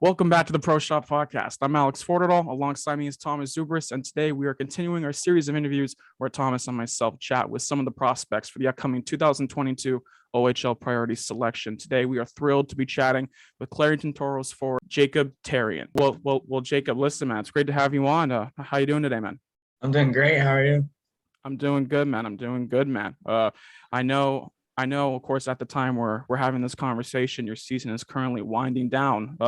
Welcome back to the Pro Shop Podcast. I'm Alex Fordedal. Alongside me is Tomas Zubrus, and today we are continuing our series of interviews where Thomas and myself chat with some of the prospects for the upcoming 2022 OHL Priority Selection. Today we are thrilled to be chatting with Clarington Toros forward Jacob Therrien. Well, Jacob, listen, man, it's great to have you on. How you doing today, man? I'm doing great. How are you? I'm doing good, man. I know, of course, at the time we're having this conversation, your season is currently winding down.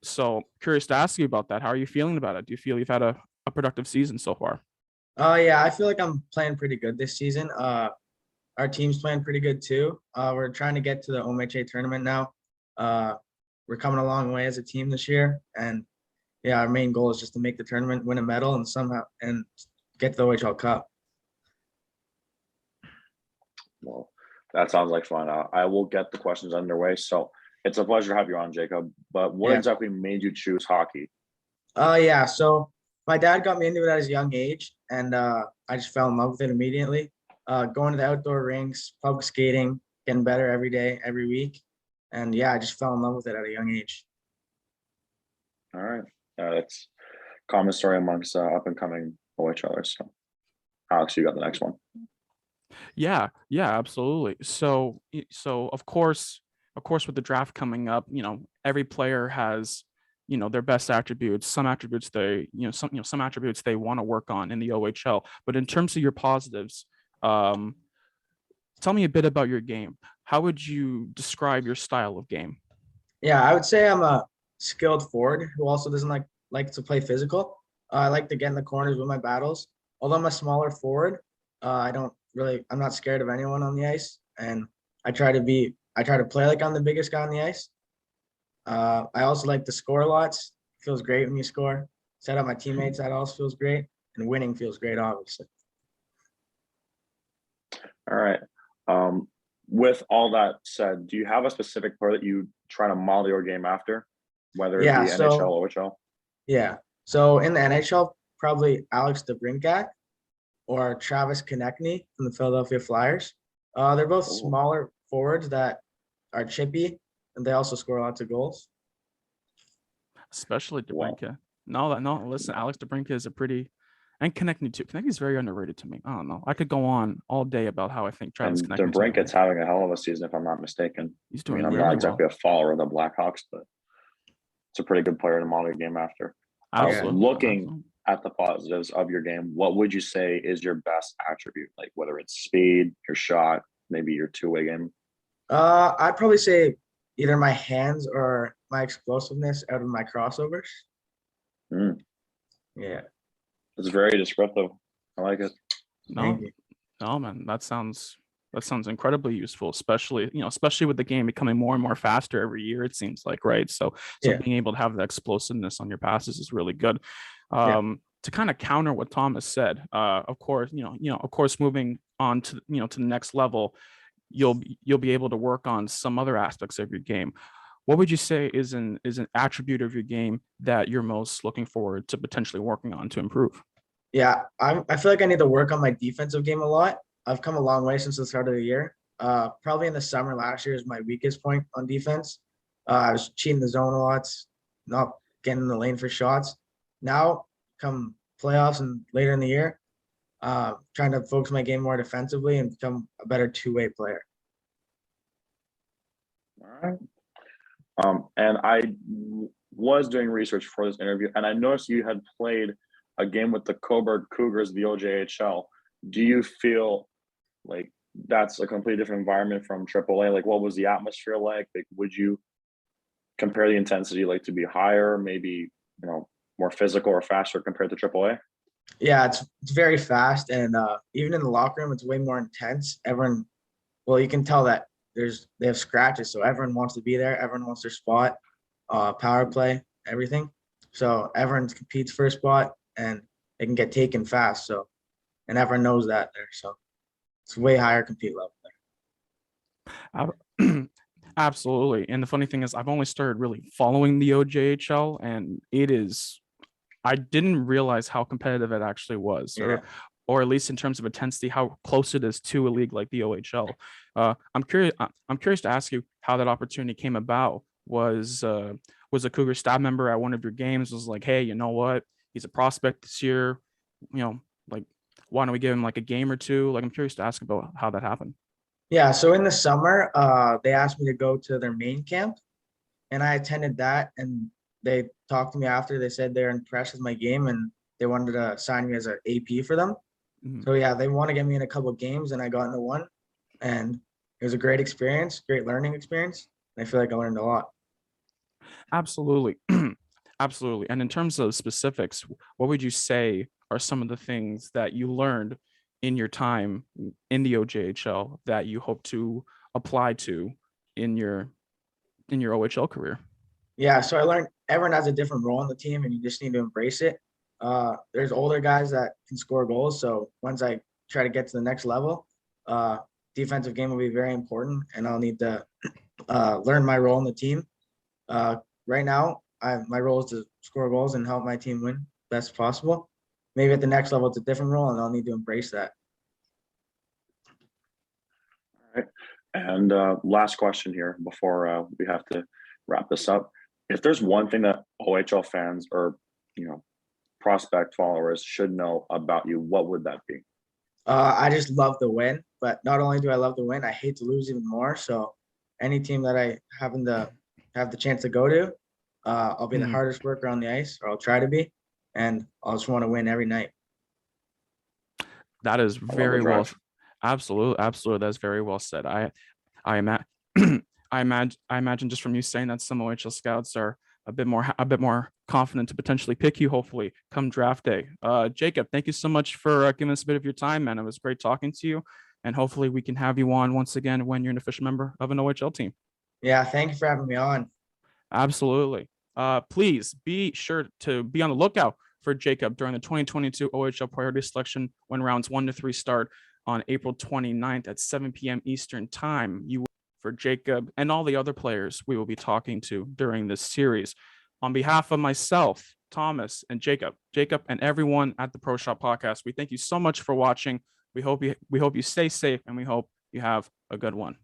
So curious to ask you about that. How are you feeling about it? Do you feel you've had a productive season so far? Yeah, I feel like I'm playing pretty good this season. Our team's playing pretty good too. We're trying to get to the OHL tournament now. We're coming a long way as a team this year, and yeah, our main goal is just to make the tournament, win a medal, and get to the OHL Cup. Well, that sounds like fun. I will get the questions underway. So it's a pleasure to have you on, Jacob. But what exactly made you choose hockey? So my dad got me into it at a young age, and I just fell in love with it immediately. Going to the outdoor rinks, public skating, getting better every day, every week. And yeah, I just fell in love with it at a young age. All right. That's a common story amongst up and coming OHLers. So Alex, you got the next one. Yeah, absolutely. So of course, with the draft coming up, every player has, their best attributes, some attributes some attributes they want to work on in the OHL. But in terms of your positives, tell me a bit about your game. How would you describe your style of game? Yeah, I would say I'm a skilled forward who also doesn't like to play physical. I like to get in the corners with my battles. Although I'm a smaller forward, I'm not scared of anyone on the ice, and I try to play like I'm the biggest guy on the ice. I also like to score lots. It feels great when you score. Set up my teammates, that also feels great. And winning feels great, obviously. All right. With all that said, do you have a specific player that you try to model your game after, whether it be NHL or OHL? Yeah. So in the NHL, probably Alex DeBrincat or Travis Konechny from the Philadelphia Flyers. They're both smaller forwards that are chippy, and they also score lots of goals. Especially DeBrincat. No, listen, Alex DeBrincat is and Konechny too. Konechny's very underrated to me. I don't know. I could go on all day about how I think Travis Konechny. DeBrincat's having a hell of a season, if I'm not mistaken. He's doing. I'm not exactly a follower of the Blackhawks, but it's a pretty good player to model your game after. Absolutely. Looking at the positives of your game, what would you say is your best attribute? Like whether it's speed, your shot, maybe your two-way game? I'd probably say either my hands or my explosiveness out of my crossovers. Yeah. It's very descriptive. I like it. No, man, that sounds incredibly useful, especially with the game becoming more and more faster every year, it seems like, right? So being able to have the explosiveness on your passes is really good. To kind of counter what Thomas said, of course, moving on to the next level, you'll be able to work on some other aspects of your game. What would you say is an attribute of your game that you're most looking forward to potentially working on to improve? Yeah, I feel like I need to work on my defensive game a lot. I've come a long way since the start of the year. Probably in the summer last year is my weakest point on defense. I was cheating the zone a lot, not getting in the lane for shots. Now, come playoffs and later in the year, trying to focus my game more defensively and become a better two-way player. All right. And I was doing research for this interview, and I noticed you had played a game with the Coburg Cougars of the OJHL. Do you feel like that's a completely different environment from AAA? Like, what was the atmosphere like? Like, would you compare the intensity to be higher, maybe more physical or faster compared to AAA? Yeah, it's very fast, and even in the locker room, it's way more intense. Everyone, you can tell that they have scratches, so everyone wants to be there. Everyone wants their spot, power play, everything. So everyone competes for a spot, and they can get taken fast. So, and everyone knows that there. So it's way higher compete level there. Absolutely. And the funny thing is, I've only started really following the OJHL, and I didn't realize how competitive it actually was. Or at least in terms of intensity, how close it is to a league like the OHL. I'm curious to ask you how that opportunity came about. Was was a Cougar staff member at one of your games, was like, hey, you know what? He's a prospect this year. Like, why don't we give him like a game or two? Like, I'm curious to ask about how that happened. Yeah, so in the summer, they asked me to go to their main camp, and I attended that. And they talked to me after. They said they're impressed with my game, and they wanted to sign me as an AP for them. Mhm. So yeah, they want to get me in a couple of games, and I got into one, and it was a great experience, great learning experience. And I feel like I learned a lot. Absolutely. Absolutely. And in terms of specifics, what would you say are some of the things that you learned in your time in the OJHL that you hope to apply to in your OHL career? Yeah, so I learned everyone has a different role on the team, and you just need to embrace it. There's older guys that can score goals, so once I try to get to the next level, defensive game will be very important, and I'll need to learn my role in the team. Right now, my role is to score goals and help my team win best possible. Maybe at the next level, it's a different role, and I'll need to embrace that. All right. And last question here before we have to wrap this up. If there's one thing that OHL fans or prospect followers should know about you, what would that be? I just love to win, but not only do I love to win, I hate to lose even more. So any team that I happen to have the chance to go to, I'll be the hardest worker on the ice, or I'll try to be, and I'll just want to win every night. That is very well. Absolutely. That's very well said. I imagine just from you saying that some OHL scouts are a bit more confident to potentially pick you, hopefully, come draft day. Jacob, thank you so much for giving us a bit of your time, man. It was great talking to you, and hopefully we can have you on once again when you're an official member of an OHL team. Yeah, thank you for having me on. Absolutely. Please be sure to be on the lookout for Jacob during the 2022 OHL priority selection when rounds 1 to 3 start on April 29th at 7 p.m. Eastern time. For Jacob and all the other players we will be talking to during this series. On behalf of myself, Thomas, and Jacob, and everyone at the Pro Shop Podcast, we thank you so much for watching. We hope you stay safe, and we hope you have a good one.